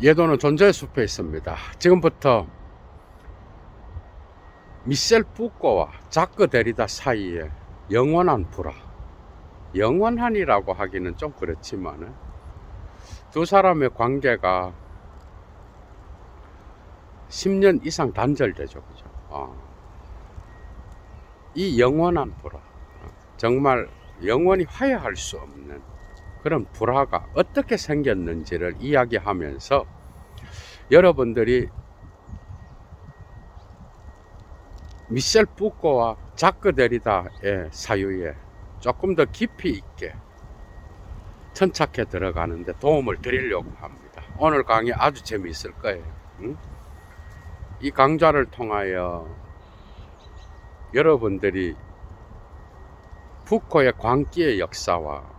예도는 존재의 숲에 있습니다. 지금부터 미셸 푸코와 자크 데리다 사이에 영원한 불화, 영원한이라고 하기는 좀 그렇지만 두 사람의 관계가 10년 이상 단절되죠. 그죠? 이 영원한 불화, 정말 영원히 화해할 수 없는 그런 불화가 어떻게 생겼는지를 이야기하면서 여러분들이 미셸 푸코와 자크 데리다의 사유에 조금 더 깊이 있게 천착해 들어가는데 도움을 드리려고 합니다. 오늘 강의 아주 재미있을 거예요. 이 강좌를 통하여 여러분들이 푸코의 광기의 역사와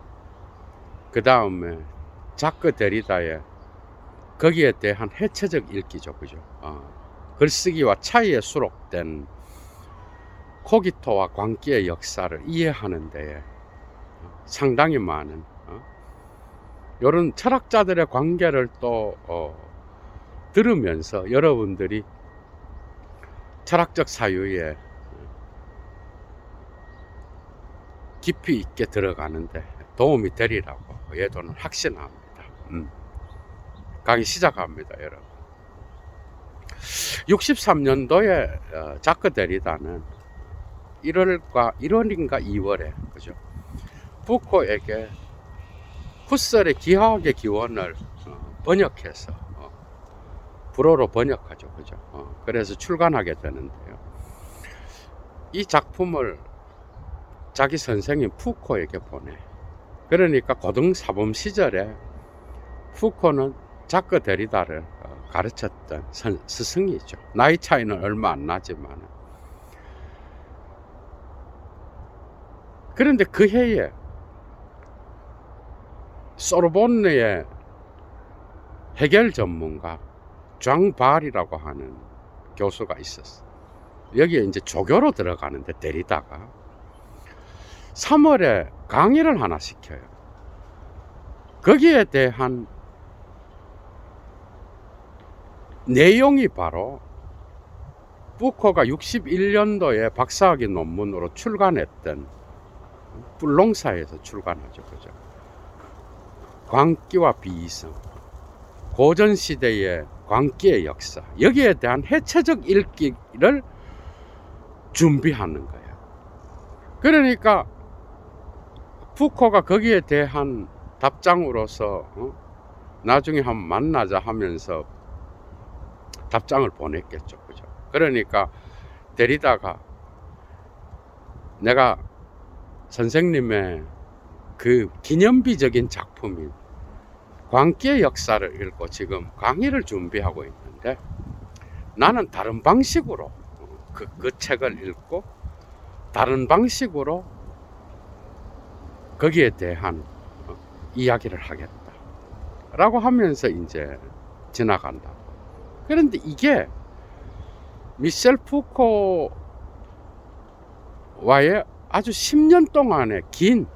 그 다음에 자크 데리다의 거기에 대한 해체적 읽기죠. 그죠? 글쓰기와 차이에 수록된 코기토와 광기의 역사를 이해하는 데에 상당히 많은 이런 철학자들의 관계를 또 들으면서 여러분들이 철학적 사유에 깊이 있게 들어가는데 도움이 되리라고 예도는 확신합니다. 강의 시작합니다, 여러분. 63년도에 자크 데리다는 1월인가 2월에 그죠? 푸코에게 푸셀의 기하학의 기원을 번역해서 불어로 번역하죠. 그죠? 그래서 출간하게 되는데요. 이 작품을 자기 선생인 푸코에게 보내. 그러니까 고등사범 시절에 푸코는 자크 데리다를 가르쳤던 스승이죠. 나이 차이는 얼마 안 나지만. 그런데 그 해에 소르본네의 해결 전문가 장발이라고 하는 교수가 있었어. 여기에 이제 조교로 들어가는데 데리다가 3월에 강의를 하나 시켜요. 거기에 대한 내용이 바로 푸코가 61년도에 박사학위 논문으로 출간했던 불롱사에서 출간하죠. 그죠? 광기와 비이성, 고전시대의 광기의 역사, 여기에 대한 해체적 읽기를 준비하는 거예요. 그러니까 푸코가 거기에 대한 답장으로서 나중에 한번 만나자 하면서 답장을 보냈겠죠. 그죠? 그러니까 데리다가 내가 선생님의 그 기념비적인 작품인 광기의 역사를 읽고 지금 강의를 준비하고 있는데 나는 다른 방식으로 그 책을 읽고 다른 방식으로 거기에 대한 이야기를 하겠다 라고 하면서 이제 지나간다. 그런데 이게 미셸 푸코와의 아주 10년 동안의 긴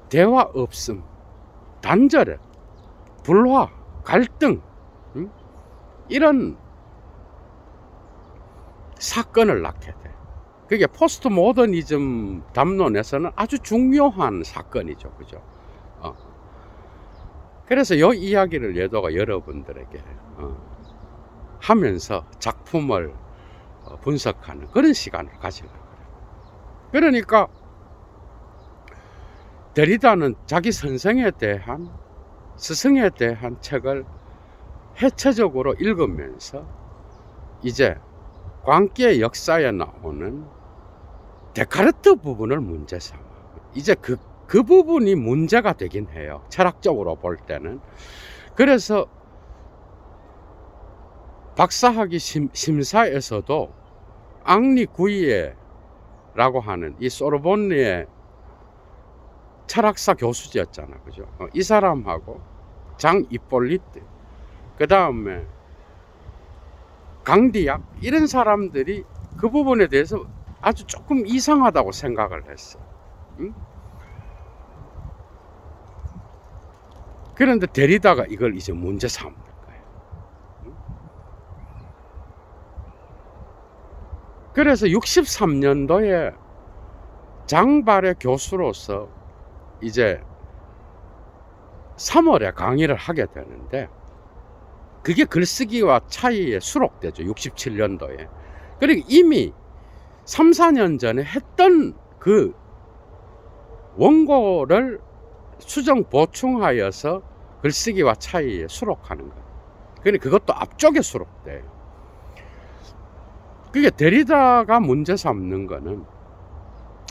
대화 없음, 단절, 불화, 갈등, 이런 사건을 낳게 돼. 그게 포스트 모더니즘 담론에서는 아주 중요한 사건이죠. 그죠? 그래서 이 이야기를 예도가 여러분들에게 하면서 작품을 분석하는 그런 시간을 가지려고 그래요. 그러니까 데리다는 자기 선생에 대한, 스승에 대한 책을 해체적으로 읽으면서 이제 광기의 역사에 나오는 데카르트 부분을 문제 삼아. 이제 그 부분이 문제가 되긴 해요. 철학적으로 볼 때는. 그래서 박사학위 심사에서도 앙리 구이에라고 하는 이 소르본네의 철학사 교수였잖아. 그죠? 이 사람하고 장 이폴리트, 그 다음에 강디약, 이런 사람들이 그 부분에 대해서 아주 조금 이상하다고 생각을 했어. 응? 그런데 데리다가 이걸 이제 문제 삼는 거예요. 그래서 63년도에 장발의 교수로서 이제 3월에 강의를 하게 되는데, 그게 글쓰기와 차이에 수록되죠. 67년도에. 그러니까 이미 3, 4년 전에 했던 그 원고를 수정 보충하여서 글쓰기와 차이에 수록하는 거예요. 그러니까 그것도 앞쪽에 수록돼요. 그게 데리다가 문제 삼는 거는,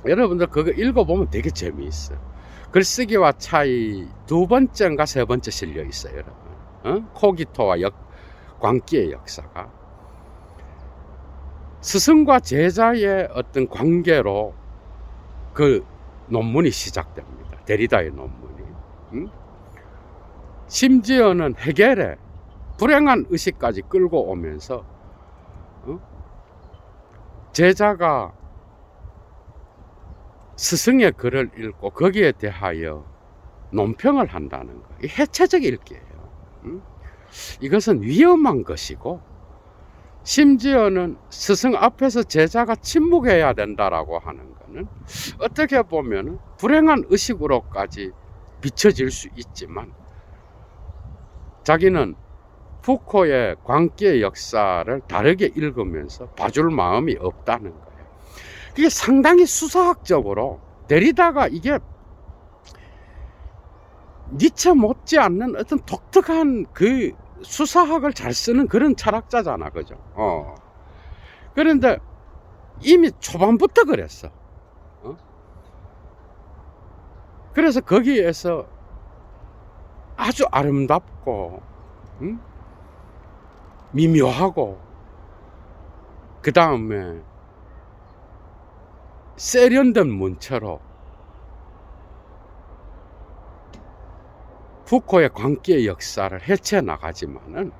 여러분들 그거 읽어보면 되게 재미있어요. 글쓰기와 차이 두 번째인가 세 번째 실려 있어요, 여러분. 코기토와 광기의 역사가 스승과 제자의 어떤 관계로 그 논문이 시작됩니다. 데리다의 논문이. 심지어는 헤겔의 불행한 의식까지 끌고 오면서 제자가 스승의 글을 읽고 거기에 대하여 논평을 한다는 거, 이 해체적 읽기예요. 이것은 위험한 것이고, 심지어는 스승 앞에서 제자가 침묵해야 된다라고 하는 것은 어떻게 보면 불행한 의식으로까지 비춰질 수 있지만, 자기는 푸코의 광기의 역사를 다르게 읽으면서 봐줄 마음이 없다는 거예요. 그게 상당히 수사학적으로, 데리다가 이게 니체 못지 않는 어떤 독특한 그 수사학을 잘 쓰는 그런 철학자잖아, 그죠? 그런데 이미 초반부터 그랬어. 그래서 거기에서 아주 아름답고, 미묘하고, 그 다음에 세련된 문체로 푸코의 광기의 역사를 해체 나가지만은,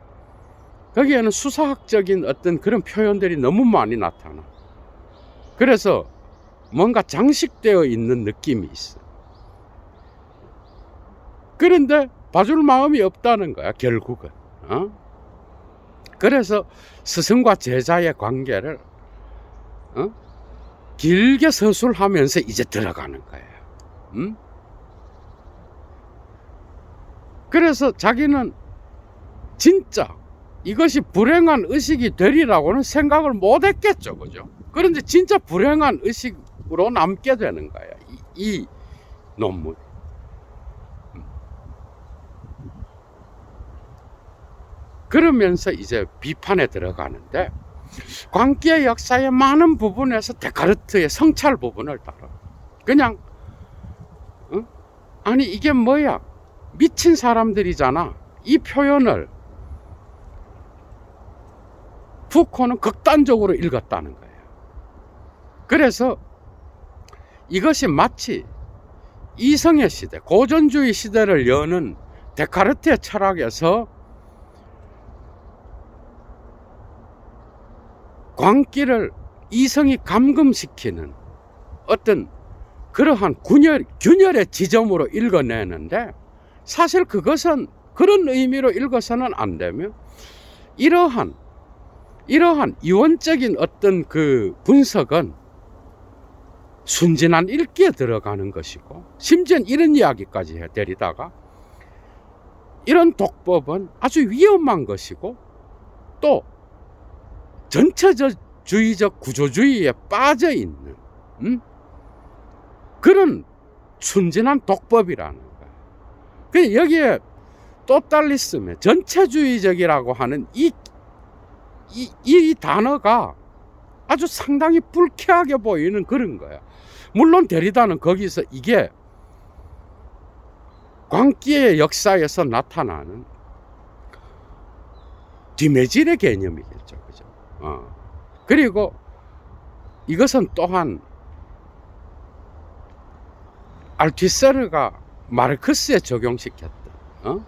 거기에는 수사학적인 어떤 그런 표현들이 너무 많이 나타나. 그래서 뭔가 장식되어 있는 느낌이 있어. 그런데 봐줄 마음이 없다는 거야, 결국은. 그래서 스승과 제자의 관계를 길게 서술하면서 이제 들어가는 거예요. 그래서 자기는 진짜 이것이 불행한 의식이 되리라고는 생각을 못 했겠죠, 그죠? 그런데 진짜 불행한 의식으로 남게 되는 거야, 이 논문. 그러면서 이제 비판에 들어가는데, 광기의 역사의 많은 부분에서 데카르트의 성찰 부분을 다뤄. 그냥 아니 이게 뭐야, 미친 사람들이잖아, 이 표현을 푸코는 극단적으로 읽었다는 거예요. 그래서 이것이 마치 이성의 시대, 고전주의 시대를 여는 데카르트의 철학에서 광기를 이성이 감금시키는 어떤 그러한 균열의 지점으로 읽어내는데, 사실 그것은 그런 의미로 읽어서는 안 되며, 이러한 이원적인 어떤 그 분석은 순진한 읽기에 들어가는 것이고, 심지어는 이런 이야기까지 해, 데리다가 이런 독법은 아주 위험한 것이고, 또 전체주의적 구조주의에 빠져 있는 그런 순진한 독법이라는 거예요. 그 여기에 또탈리즘의 전체주의적이라고 하는 이 단어가 아주 상당히 불쾌하게 보이는 그런 거야. 물론 데리다는 거기서 이게 광기의 역사에서 나타나는 뒤매질의 개념이겠죠, 그죠? 그리고 이것은 또한 알투세르가 마르크스에 적용시켰던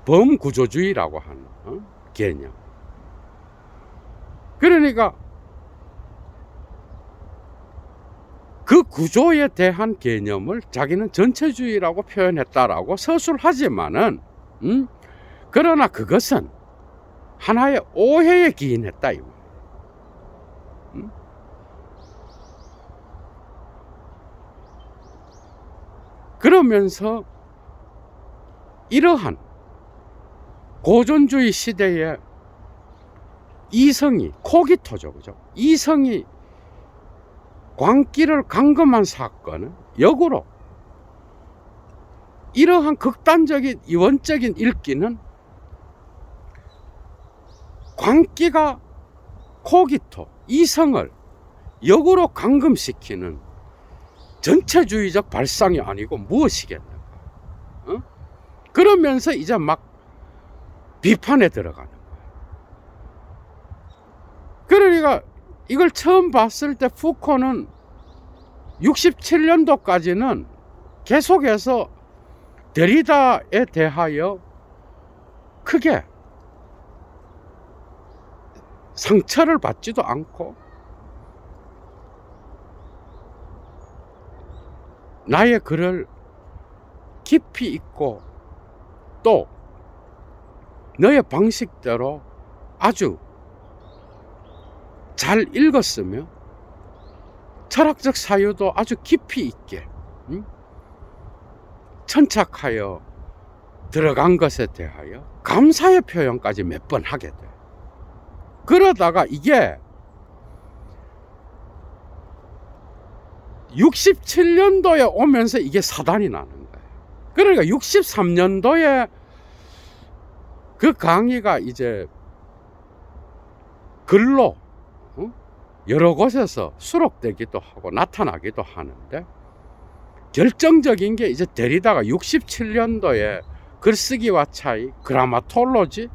범구조주의라고 하는 개념. 그러니까 그 구조에 대한 개념을 자기는 전체주의라고 표현했다라고 서술하지만은, 그러나 그것은 하나의 오해에 기인했다. 그러면서 이러한 고전주의 시대에 이성이, 코기토죠, 그죠? 이성이 광기를 감금한 사건은 역으로 이러한 극단적인 이원적인 읽기는 광기가 코기토, 이성을 역으로 감금시키는 전체주의적 발상이 아니고 무엇이겠는가? 그러면서 이제 막 비판에 들어가는 거예요. 그러니까 이걸 처음 봤을 때 푸코는 67년도까지는 계속해서 데리다에 대하여 크게 상처를 받지도 않고 나의 글을 깊이 읽고 또 너의 방식대로 아주 잘 읽었으며 철학적 사유도 아주 깊이 있게 천착하여 들어간 것에 대하여 감사의 표현까지 몇 번 하게 돼. 그러다가 이게 67년도에 오면서 이게 사단이 나는 거예요. 그러니까 63년도에 그 강의가 이제 글로 여러 곳에서 수록되기도 하고 나타나기도 하는데, 결정적인 게 이제 데리다가 67년도에 글쓰기와 차이, 그라마톨로지,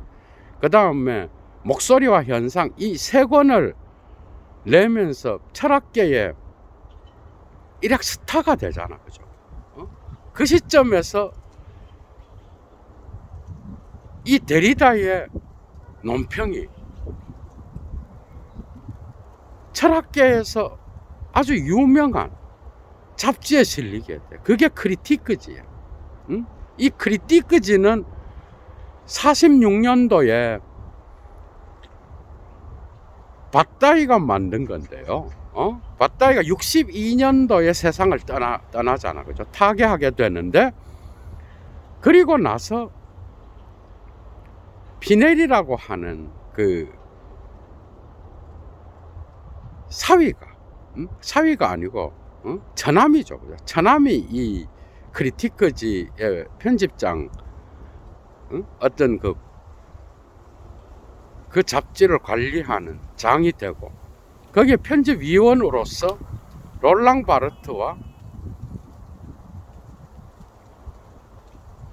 그 다음에 목소리와 현상, 이 세 권을 내면서 철학계에 일약 스타가 되잖아, 그죠? 그 시점에서 이 데리다의 논평이 철학계에서 아주 유명한 잡지에 실리게 돼. 그게 크리티크지야. 이 크리티크지는 46년도에 밧다이가 만든 건데요. 밧다이가 62년도에 세상을 떠나잖아, 그죠? 타계하게 되는데, 그리고 나서 피넬이라고 하는 그 사위가 아니고 처남이죠, 그죠? 처남이 이 크리티크지의 편집장, 어떤 그 잡지를 관리하는 장이 되고, 거기에 편집위원으로서 롤랑 바르트와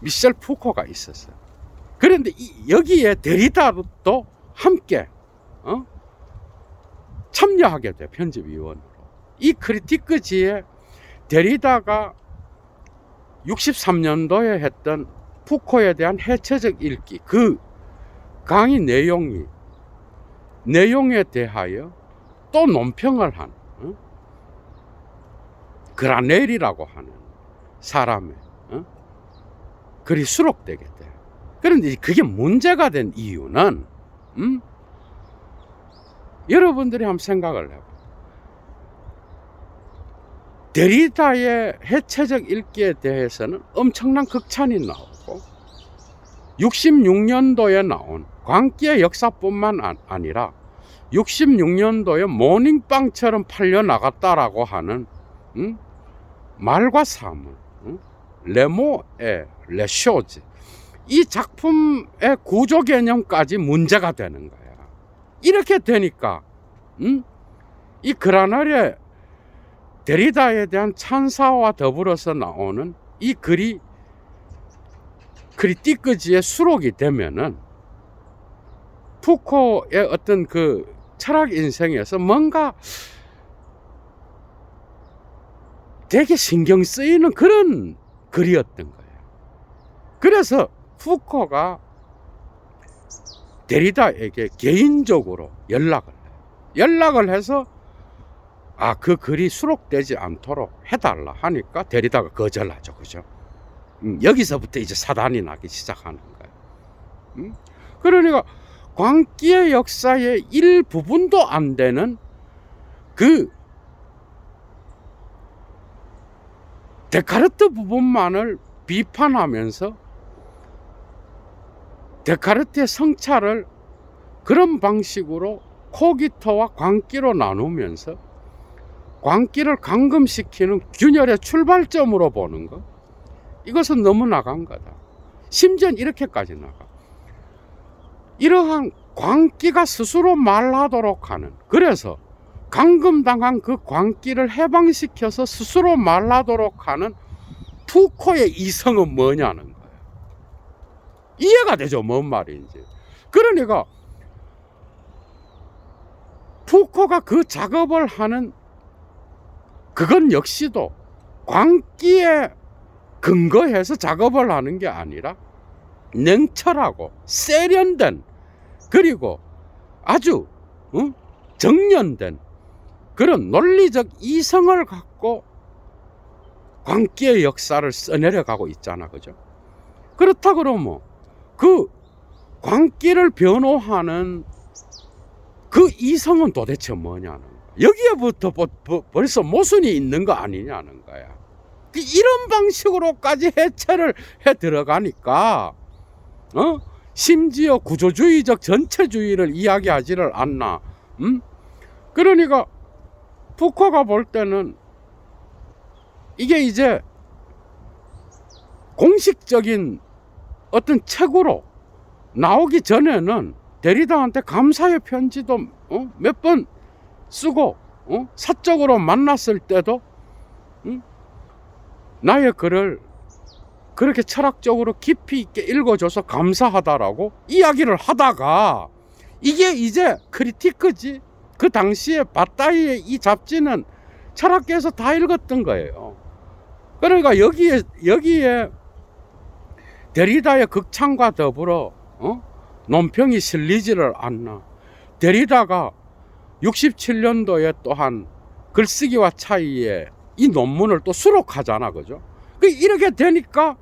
미셸 푸코가 있었어요. 그런데 여기에 데리다도 함께 참여하게 돼, 편집위원으로. 이 크리티크지에 데리다가 63년도에 했던 푸코에 대한 해체적 읽기, 그 강의 내용에 대하여 또 논평을 한 그라넬이라고 하는 사람의 글이 수록되게 돼. 그런데 그게 문제가 된 이유는 여러분들이 한번 생각을 해봐. 데리다의 해체적 읽기에 대해서는 엄청난 극찬이 나오고, 66년도에 나온 광기의 역사뿐만 아니라 66년도에 모닝빵처럼 팔려나갔다라고 하는 말과 사물, 레모의 레쇼즈, 이 작품의 구조 개념까지 문제가 되는 거야. 이렇게 되니까 이 그라넬의 데리다에 대한 찬사와 더불어서 나오는 이 글이 크리티크지에 수록이 되면은 푸코의 어떤 그 철학 인생에서 뭔가 되게 신경 쓰이는 그런 글이었던 거예요. 그래서 푸코가 데리다에게 개인적으로 연락을 해서, 그 글이 수록되지 않도록 해달라 하니까 데리다가 거절하죠. 그죠? 여기서부터 이제 사단이 나기 시작하는 거예요. 그러니까 광기의 역사의 일부분도 안 되는 그 데카르트 부분만을 비판하면서 데카르트의 성찰을 그런 방식으로 코기토와 광기로 나누면서 광기를 감금시키는 균열의 출발점으로 보는 것, 이것은 너무 나간 거다. 심지어 이렇게까지 나가. 이러한 광기가 스스로 말하도록 하는, 그래서 감금당한 그 광기를 해방시켜서 스스로 말하도록 하는 푸코의 이성은 뭐냐는 거예요. 이해가 되죠? 뭔 말인지. 그러니까 푸코가 그 작업을 하는 그건 역시도 광기에 근거해서 작업을 하는 게 아니라 냉철하고 세련된, 그리고 아주 정련된 그런 논리적 이성을 갖고 광기의 역사를 써내려가고 있잖아. 그죠? 그렇다 그러면 그 광기를 변호하는 그 이성은 도대체 뭐냐는 거야. 여기에부터 벌써 모순이 있는 거 아니냐는 거야. 이런 방식으로까지 해체를 해 들어가니까 심지어 구조주의적 전체주의를 이야기하지를 않나. 그러니까 푸코가 볼 때는 이게 이제 공식적인 어떤 책으로 나오기 전에는 데리다한테 감사의 편지도 몇 번 쓰고 사적으로 만났을 때도 나의 글을 그렇게 철학적으로 깊이 있게 읽어줘서 감사하다라고 이야기를 하다가, 이게 이제 크리티크지. 그 당시에 바따이의 이 잡지는 철학계에서 다 읽었던 거예요. 그러니까 여기에 데리다의 극찬과 더불어 논평이 실리지를 않나. 데리다가 67년도에 또한 글쓰기와 차이에 이 논문을 또 수록하잖아. 그죠? 이렇게 되니까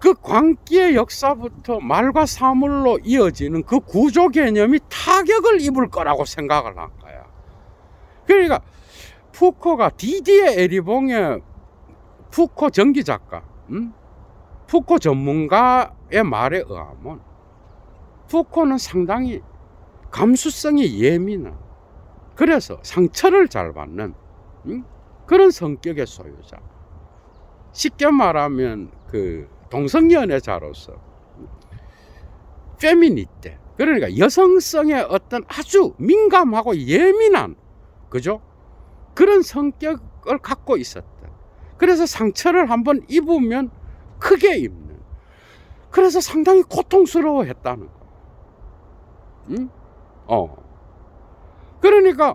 그 광기의 역사부터 말과 사물로 이어지는 그 구조 개념이 타격을 입을 거라고 생각을 한 거야. 그러니까 푸코가 디디에 에리봉의 푸코 전기작가, 푸코 전문가의 말에 의하면 푸코는 상당히 감수성이 예민한, 그래서 상처를 잘 받는 그런 성격의 소유자. 쉽게 말하면 그 동성연애자로서 페미니테, 그러니까 여성성의 어떤 아주 민감하고 예민한, 그죠? 그런 성격을 갖고 있었다. 그래서 상처를 한번 입으면 크게 입는, 그래서 상당히 고통스러워했다는 거. 그러니까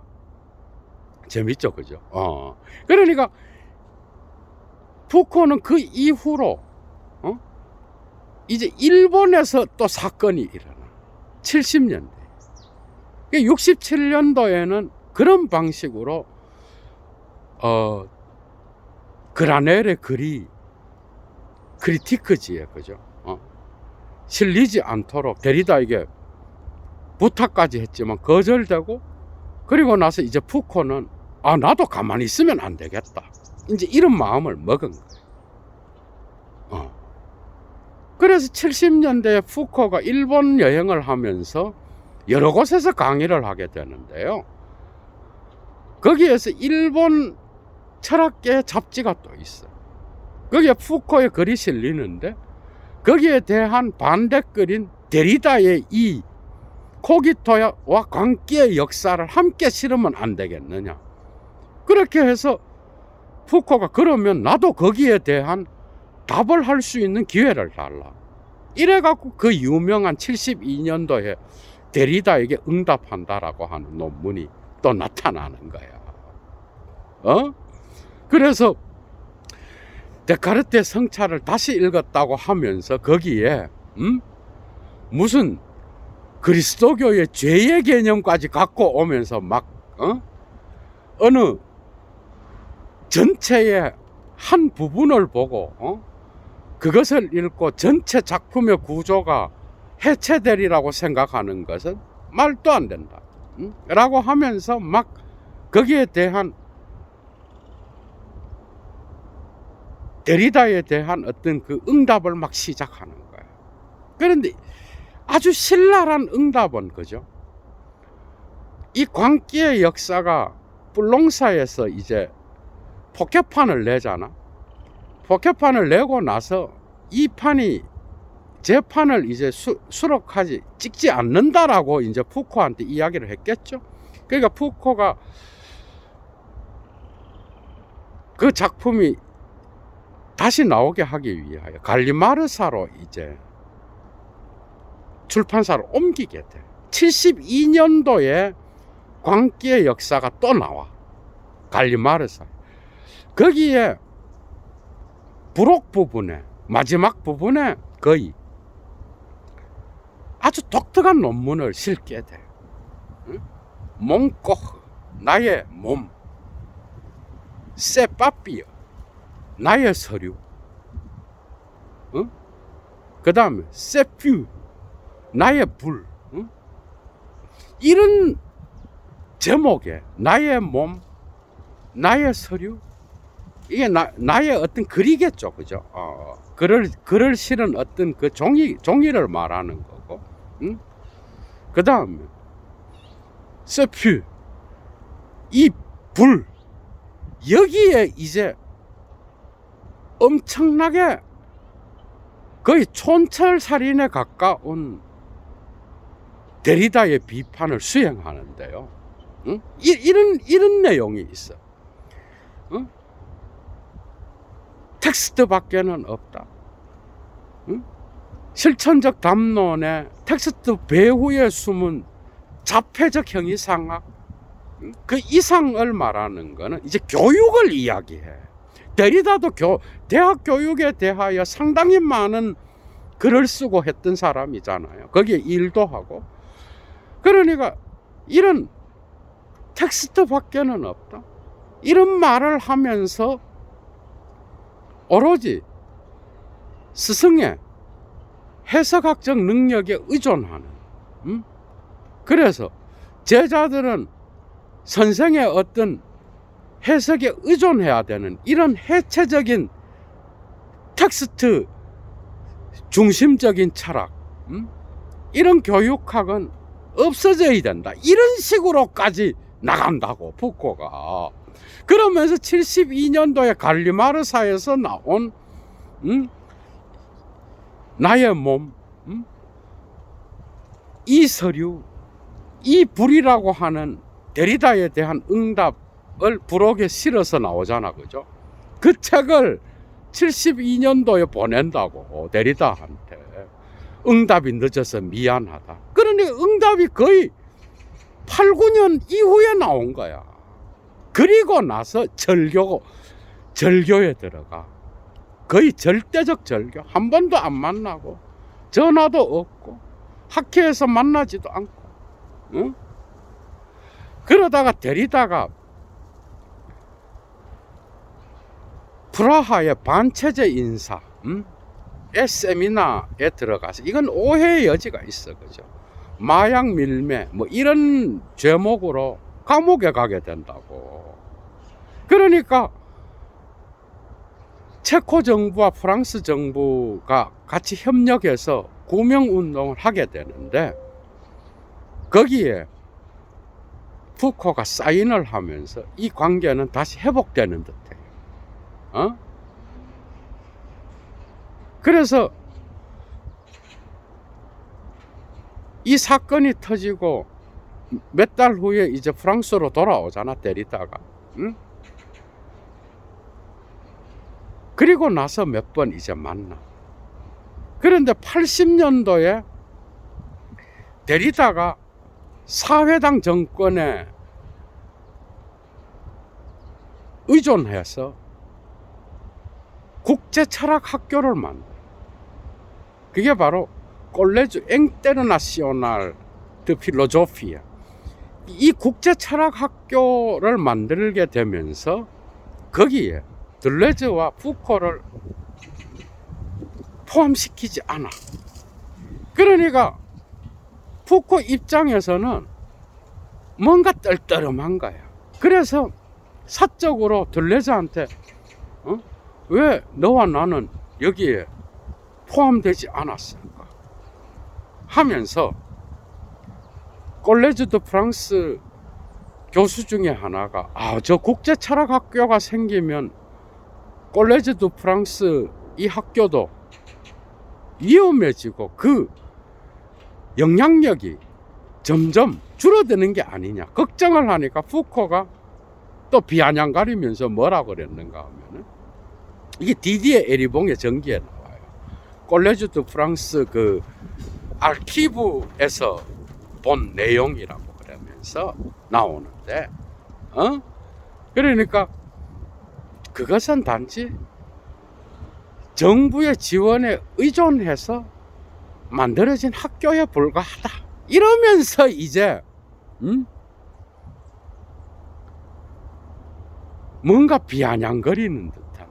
재밌죠, 그죠? 그러니까 푸코는 그 이후로 이제 일본에서 또 사건이 일어나. 70년대. 67년도에는 그런 방식으로 그라넬의 글이 크리티크지에, 그죠? 실리지 않도록 데리다에게 부탁까지 했지만 거절되고, 그리고 나서 이제 푸코는 나도 가만히 있으면 안 되겠다, 이제 이런 마음을 먹은 거예요. 그래서 70년대에 푸코가 일본 여행을 하면서 여러 곳에서 강의를 하게 되는데요. 거기에서 일본 철학계의 잡지가 또 있어요. 거기에 푸코의 글이 실리는데, 거기에 대한 반대글인 데리다의 이 코기토와 광기의 역사를 함께 실으면 안 되겠느냐. 그렇게 해서 푸코가 그러면 나도 거기에 대한 답을 할 수 있는 기회를 달라. 이래갖고 그 유명한 72년도에 데리다에게 응답한다라고 하는 논문이 또 나타나는 거야. 그래서 데카르트의 성찰을 다시 읽었다고 하면서 거기에 무슨 그리스도교의 죄의 개념까지 갖고 오면서 막 어느 전체의 한 부분을 보고 그것을 읽고 전체 작품의 구조가 해체되리라고 생각하는 것은 말도 안 된다. 라고 하면서 막 거기에 대한 데리다에 대한 어떤 그 응답을 막 시작하는 거예요. 그런데 아주 신랄한 응답은 그죠? 이 광기의 역사가 불롱사에서 이제 포켓판을 내잖아. 포켓판을 내고 나서 이 판이 제 판을 이제 수록하지 찍지 않는다라고 이제 푸코한테 이야기를 했겠죠. 그러니까 푸코가 그 작품이 다시 나오게 하기 위하여 갈리마르사로 이제 출판사를 옮기게 돼. 72년도에 광기의 역사가 또 나와. 갈리마르사. 거기에 부록 부분에, 마지막 부분에 거의 아주 독특한 논문을 실게 돼. 몽코흐, 나의 몸. 세파피어, 나의 서류. 그 다음에 세퓨, 나의 불. 이런 제목에 나의 몸, 나의 서류. 이게 나의 어떤 글이겠죠, 그죠? 글을 실은 어떤 그 종이를 말하는 거고. 그 다음에 세퓨, 이 불. 여기에 이제 엄청나게 거의 촌철살인에 가까운 데리다의 비판을 수행하는데요. 이런 내용이 있어. 텍스트 밖에는 없다. 실천적 담론에 텍스트 배후에 숨은 자폐적 형이상학, 그 이상을 말하는 거는 이제 교육을 이야기해. 데리다도 대학 교육에 대하여 상당히 많은 글을 쓰고 했던 사람이잖아요. 거기에 일도 하고. 그러니까 이런 텍스트 밖에는 없다. 이런 말을 하면서 오로지 스승의 해석학적 능력에 의존하는. 그래서 제자들은 선생의 어떤 해석에 의존해야 되는 이런 해체적인 텍스트 중심적인 철학, 이런 교육학은 없어져야 된다. 이런 식으로까지 나간다고, 푸코가. 그러면서 72년도에 갈리마르사에서 나온 나의 몸, 이 서류, 이 불이라고 하는 데리다에 대한 응답을 부록에 실어서 나오잖아, 그죠? 그 책을 72년도에 보낸다고, 데리다한테. 응답이 늦어서 미안하다. 그러니 응답이 거의 8, 9년 이후에 나온 거야. 그리고 나서 절교에 들어가. 거의 절대적 절교. 한 번도 안 만나고, 전화도 없고, 학회에서 만나지도 않고. 응? 그러다가 데리다가 프라하의 반체제 인사, 세미나에 들어가서, 이건 오해의 여지가 있어, 그죠? 마약 밀매, 뭐 이런 제목으로 감옥에 가게 된다고. 그러니까 체코 정부와 프랑스 정부가 같이 협력해서 구명운동을 하게 되는데, 거기에 푸코가 사인을 하면서 이 관계는 다시 회복되는 듯해요. 그래서 이 사건이 터지고 몇 달 후에 이제 프랑스로 돌아오잖아, 데리다가. 그리고 나서 몇 번 이제 만나. 그런데 80년도에 데리다가 사회당 정권에 의존해서 국제철학학교를 만들어. 그게 바로 콜레주 잉테르나시오날 드 필로조피아. 이 국제철학학교를 만들게 되면서 거기에 들레즈와 푸코를 포함시키지 않아. 그러니까 푸코 입장에서는 뭔가 떨떠름한 거야. 그래서 사적으로 들레즈한테 왜 너와 나는 여기에 포함되지 않았을까 하면서 꼴레즈 드 프랑스 교수 중에 하나가 저 국제철학학교가 생기면 꼴레즈 드 프랑스 이 학교도 위험해지고 그 영향력이 점점 줄어드는 게 아니냐 걱정을 하니까 푸코가 또 비아냥거리면서 뭐라고 그랬는가 하면은 이게 디디에 에리봉의 전기에 나와요. 꼴레즈 드 프랑스 그 아키브에서 본 내용이라고 그러면서 나오는데 그러니까 그것은 단지 정부의 지원에 의존해서 만들어진 학교에 불과하다 이러면서 이제 뭔가 비아냥거리는 듯한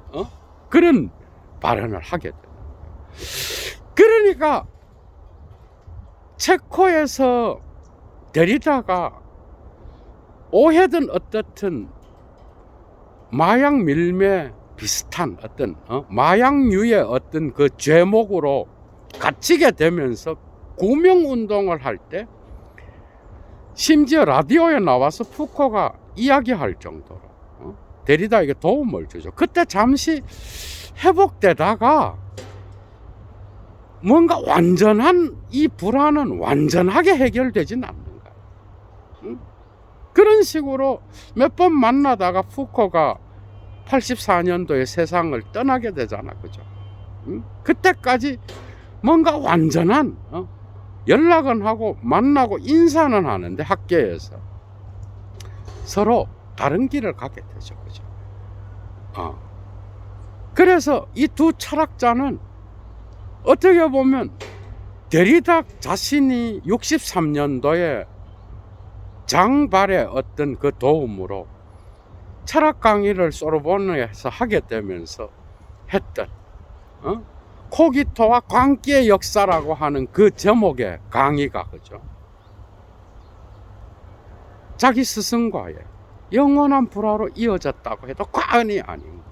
그런 발언을 하게 되는 거예요. 그러니까 체코에서 데리다가 오해든 어떻든 마약 밀매 비슷한 어떤 마약류의 어떤 그 죄목으로 갇히게 되면서 구명운동을 할 때 심지어 라디오에 나와서 푸코가 이야기할 정도로 데리다에게 도움을 주죠. 그때 잠시 회복되다가 뭔가 완전한 이 불안은 완전하게 해결되진 않는 거야. 그런 식으로 몇 번 만나다가 푸코가 84년도에 세상을 떠나게 되잖아. 그죠? 그때까지 뭔가 완전한 연락은 하고 만나고 인사는 하는데 학교에서 서로 다른 길을 가게 되죠. 그죠? 그래서 이 두 철학자는 어떻게 보면 데리다 자신이 63년도에 장발의 어떤 그 도움으로 철학 강의를 소르본에서 하게 되면서 했던 코기토와 광기의 역사라고 하는 그 제목의 강의가 그죠? 자기 스승과의 영원한 불화로 이어졌다고 해도 과언이 아닌 거예요.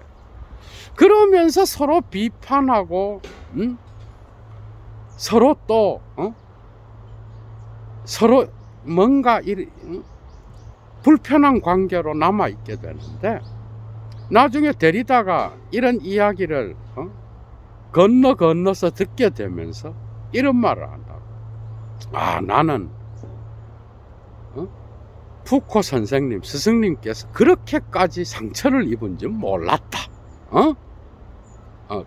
그러면서 서로 비판하고 서로 또 서로 뭔가 불편한 관계로 남아있게 되는데 나중에 데리다가 이런 이야기를 건너서 듣게 되면서 이런 말을 한다고. 나는 푸코 선생님, 스승님께서 그렇게까지 상처를 입은 줄 몰랐다.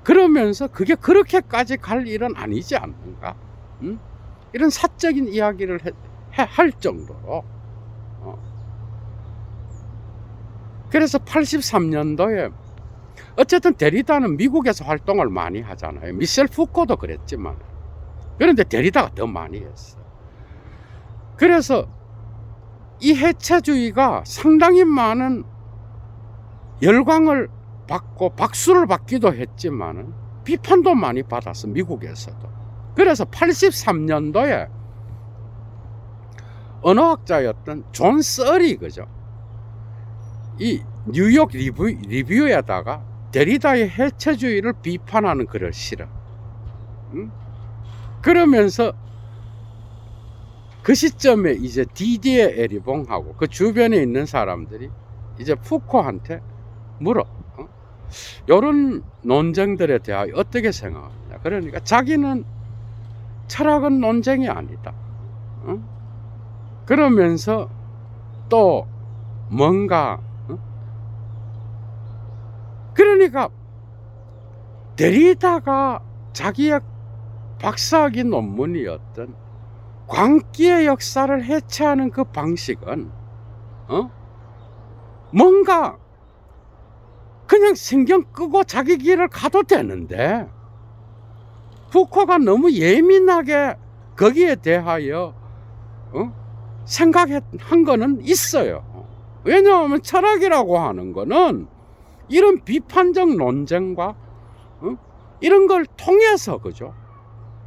그러면서 그게 그렇게까지 갈 일은 아니지 않는가. 이런 사적인 이야기를 할 정도로. 그래서 83년도에 어쨌든 데리다는 미국에서 활동을 많이 하잖아요. 미셸 푸코도 그랬지만 그런데 데리다가 더 많이 했어. 그래서 이 해체주의가 상당히 많은 열광을 받고 박수를 받기도 했지만은 비판도 많이 받았어. 미국에서도. 그래서 83년도에 언어학자였던 존 썰이 그죠? 이 뉴욕 리뷰에다가 데리다의 해체주의를 비판하는 글을 실어. 그러면서 그 시점에 이제 디디에 에리봉하고 그 주변에 있는 사람들이 이제 푸코한테 물어. 이런 논쟁들에 대하여 어떻게 생각하느냐. 그러니까 자기는 철학은 논쟁이 아니다. 그러면서 또 뭔가 그러니까 데리다가 자기의 박사학위 논문이었던 광기의 역사를 해체하는 그 방식은 뭔가 그냥 신경 끄고 자기 길을 가도 되는데 푸코가 너무 예민하게 거기에 대하여 생각한 거는 있어요. 왜냐하면 철학이라고 하는 거는 이런 비판적 논쟁과 이런 걸 통해서 그죠?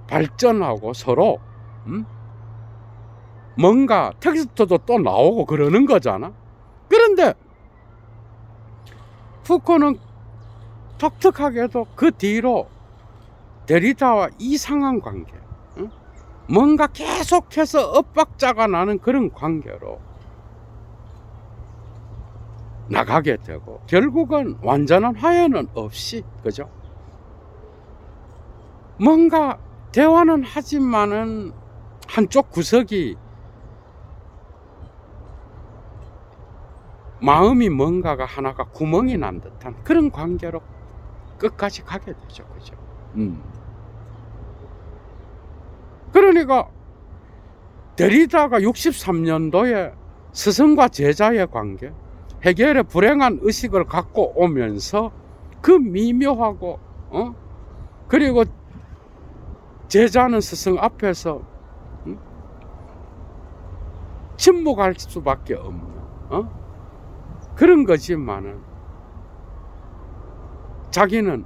발전하고 서로 뭔가 텍스트도 또 나오고 그러는 거잖아. 그런데 푸코는 독특하게도 그 뒤로 데리다와 이상한 관계, 뭔가 계속해서 엇박자가 나는 그런 관계로 나가게 되고 결국은 완전한 화해는 없이 그죠? 뭔가 대화는 하지만은 한쪽 구석이 마음이 뭔가가 하나가 구멍이 난 듯한 그런 관계로 끝까지 가게 되죠. 그죠? 그러니까 데리다가 63년도에 스승과 제자의 관계, 헤겔의 불행한 의식을 갖고 오면서 그 미묘하고 그리고 제자는 스승 앞에서 침묵할 수밖에 없는 그런 거지만은 자기는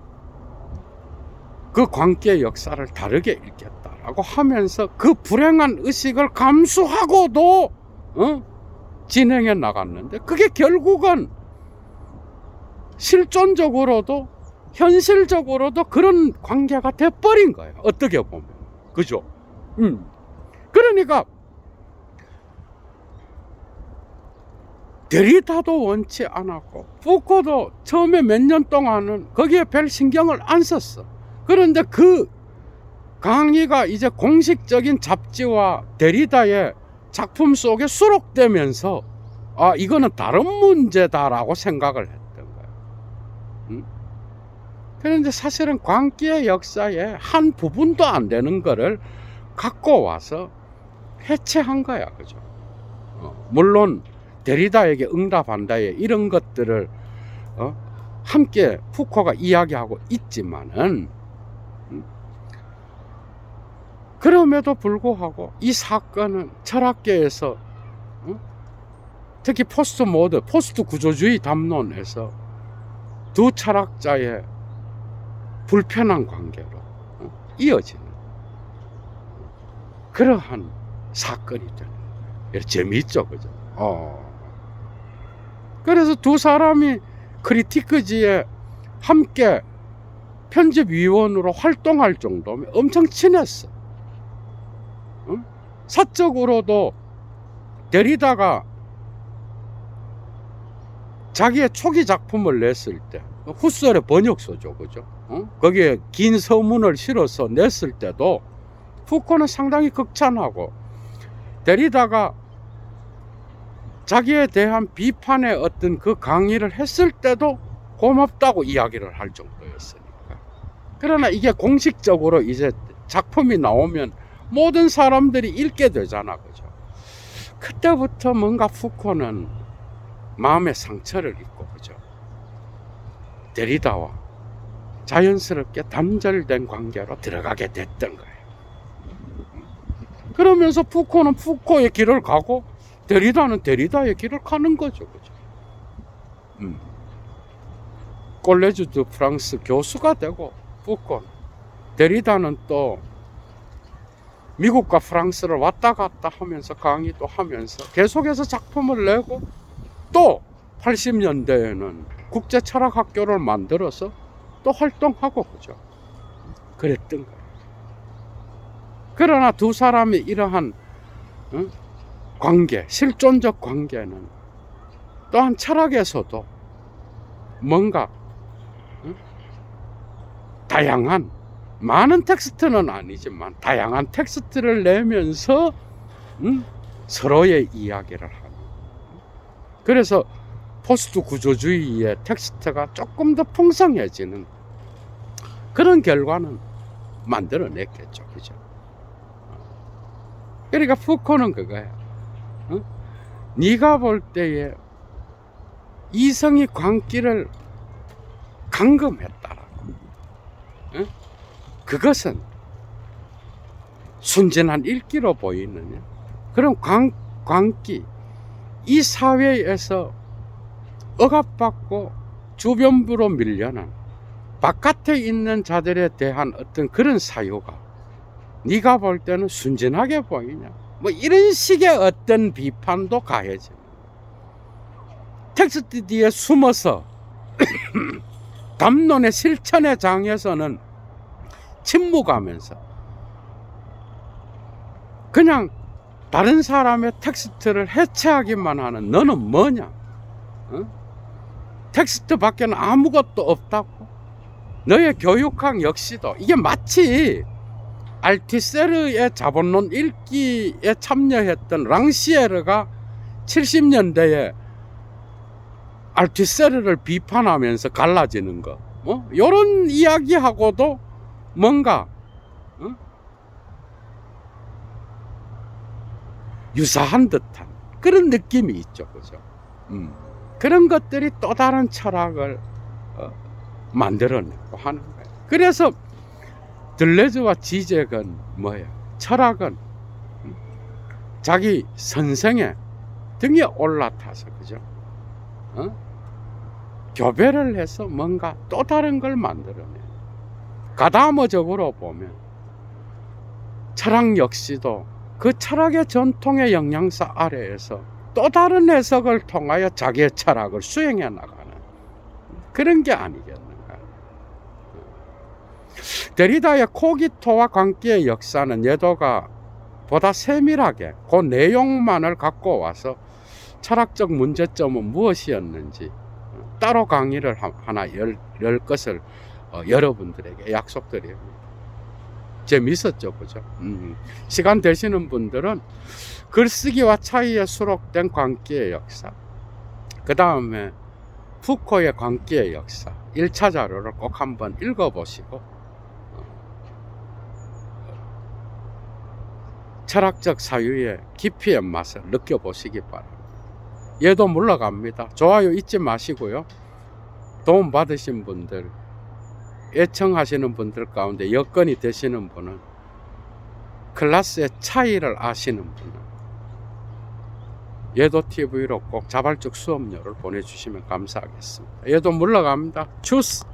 그 관계의 역사를 다르게 읽겠다라고 하면서 그 불행한 의식을 감수하고도 진행해 나갔는데 그게 결국은 실존적으로도 현실적으로도 그런 관계가 돼버린 거예요. 어떻게 보면. 그죠? 그러니까 데리다도 원치 않았고 푸코도 처음에 몇 년 동안은 거기에 별 신경을 안 썼어. 그런데 그 강의가 이제 공식적인 잡지와 데리다의 작품 속에 수록되면서 아 이거는 다른 문제다라고 생각을 했던 거예요. 그런데 사실은 광기의 역사의 한 부분도 안 되는 거를 갖고 와서 해체한 거야. 그죠? 물론 데리다에게 응답한다에 이런 것들을 함께 푸코가 이야기하고 있지만은 그럼에도 불구하고 이 사건은 철학계에서 특히 포스트 구조주의 담론에서 두 철학자의 불편한 관계로 이어지는 그러한 사건이 되는 거예요. 재미있죠, 그죠? 그래서 두 사람이 크리티크지에 함께 편집위원으로 활동할 정도면 엄청 친했어. 사적으로도 데리다가 자기의 초기 작품을 냈을 때 후설의 번역서죠, 그죠? 거기에 긴 서문을 실어서 냈을 때도 푸코는 상당히 극찬하고 데리다가 자기에 대한 비판의 어떤 그 강의를 했을 때도 고맙다고 이야기를 할 정도였으니까. 그러나 이게 공식적으로 이제 작품이 나오면 모든 사람들이 읽게 되잖아, 그죠? 그때부터 뭔가 푸코는 마음의 상처를 입고, 그죠? 데리다와 자연스럽게 단절된 관계로 들어가게 됐던 거예요. 그러면서 푸코는 푸코의 길을 가고 데리다는 데리다의 길을 가는 거죠, 그죠? 콜레주 드 프랑스 교수가 되고 푸코는 데리다는 또 미국과 프랑스를 왔다 갔다 하면서 강의도 하면서 계속해서 작품을 내고 또 80년대에는 국제철학학교를 만들어서 또 활동하고 그죠? 그랬던 거예요. 그러나 두 사람이 이러한 관계, 실존적 관계는 또한 철학에서도 뭔가 다양한 많은 텍스트는 아니지만 다양한 텍스트를 내면서 서로의 이야기를 하는. 그래서 포스트 구조주의의 텍스트가 조금 더 풍성해지는 그런 결과는 만들어냈겠죠, 그죠? 그러니까 푸코는 그거야. 네가 볼 때에 이성이 광기를 감금했다라고. 그것은 순진한 읽기로 보이느냐? 그럼 광기, 이 사회에서 억압받고 주변부로 밀려난 바깥에 있는 자들에 대한 어떤 그런 사유가 네가 볼 때는 순진하게 보이냐, 뭐 이런 식의 어떤 비판도 가해집니다. 텍스트 뒤에 숨어서 담론의 실천의 장에서는 침묵하면서 그냥 다른 사람의 텍스트를 해체하기만 하는 너는 뭐냐? 텍스트 밖에는 아무것도 없다고? 너의 교육학 역시도 이게 마치 알티세르의 자본론 읽기에 참여했던 랑시에르가 70년대에 알티세르를 비판하면서 갈라지는 거, 이런 이야기하고도 뭔가 유사한 듯한 그런 느낌이 있죠, 그죠? 그런 것들이 또 다른 철학을 만들어내고 하는 거예요. 그래서 들레즈와 지젝은 뭐예요? 철학은 자기 선생의 등에 올라타서, 그죠? 교배를 해서 뭔가 또 다른 걸 만들어내요. 가다머적으로 보면 철학 역시도 그 철학의 전통의 영향사 아래에서 또 다른 해석을 통하여 자기의 철학을 수행해 나가는 그런 게 아니겠는가. 데리다의 코기토와 관계의 역사는 예도가 보다 세밀하게 그 내용만을 갖고 와서 철학적 문제점은 무엇이었는지 따로 강의를 하나 열 것을 여러분들에게 약속드립니다. 재밌었죠, 그죠? 시간 되시는 분들은 글쓰기와 차이에 수록된 광기의 역사, 그 다음에 푸코의 광기의 역사 1차 자료를 꼭 한번 읽어보시고 철학적 사유의 깊이의 맛을 느껴보시기 바랍니다. 얘도 물러갑니다. 좋아요 잊지 마시고요. 도움 받으신 분들, 애청하시는 분들 가운데 여건이 되시는 분은 클래스의 차이를 아시는 분은 얘도 TV로 꼭 자발적 수업료를 보내주시면 감사하겠습니다. 얘도 물러갑니다. 추스!